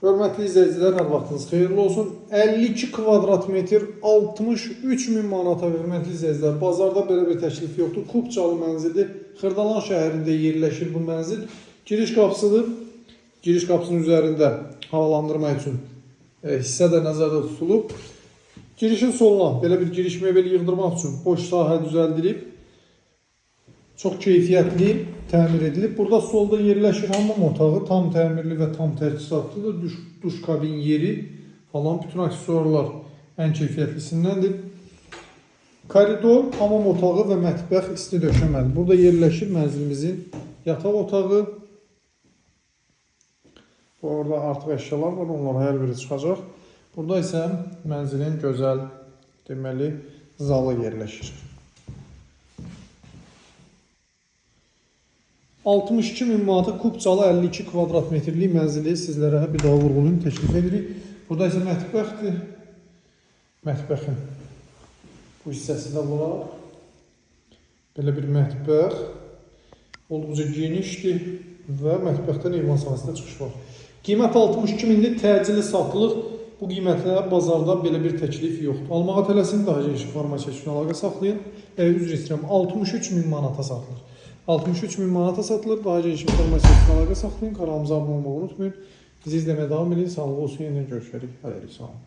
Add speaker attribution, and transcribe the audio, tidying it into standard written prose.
Speaker 1: Hörmətli izləyicilər, hər vaxtınız xeyirli olsun. 52 kvadrat metr 63 min manata hörmətli izləyicilər. Bazarda belə bir təklif yoxdur. Kupçalı mənzildir. Xırdalan şəhərində yerləşir bu mənzil. Giriş qapısıdır. Giriş qapısının üzərində havalandırma üçün hissə də nəzərdə tutulub. Girişin soluna belə bir giriş mebeli yığdırmaq üçün boş sahə düzəldilib. Çox keyfiyyətli təmir edilib. Burada solda yerləşir hamam otağı. Tam təmirli və tam təchizatlıdır. Duş kabin yeri falan bütün aksesuarlar ən keyfiyyətlisindəndir. Koridor, hamam otağı və mətbəx isti döşəməli. Burada yerləşir mənzilimizin yataq otağı. Orada artıq əşyalar var. Onlar hər biri çıxacaq. Burada isə mənzilin gözəl deməli zalı yerləşir. 62 min manata Kupçalı 52 kvadrat metrlik mənzili sizlərə bir daha vurğulayım, təklif edirik. Burada isə mətbəxdir. Mətbəxin bu hissəsi də var. Belə bir mətbəx. Olduqca genişdir və mətbəxdən eyvan sahəsinə çıxış var. Qiymət 62 mindir, təcili satılır. Bu qiymətə bazarda belə bir təklif yoxdur. Almağa tələsin, daha geniş informasiya üçün əlaqə saxlayın. Üzr istəyirəm, 63 min manata satılır. 63 min manata satılır. Daha geniş informasiya üçün əlaqə saxlayın. Kanalımıza abunə olmağı unutmayın. Bizi izləməyə davam edin. Sağlığı olsun. Yeniden görüşərik. Hələlik sağ olun.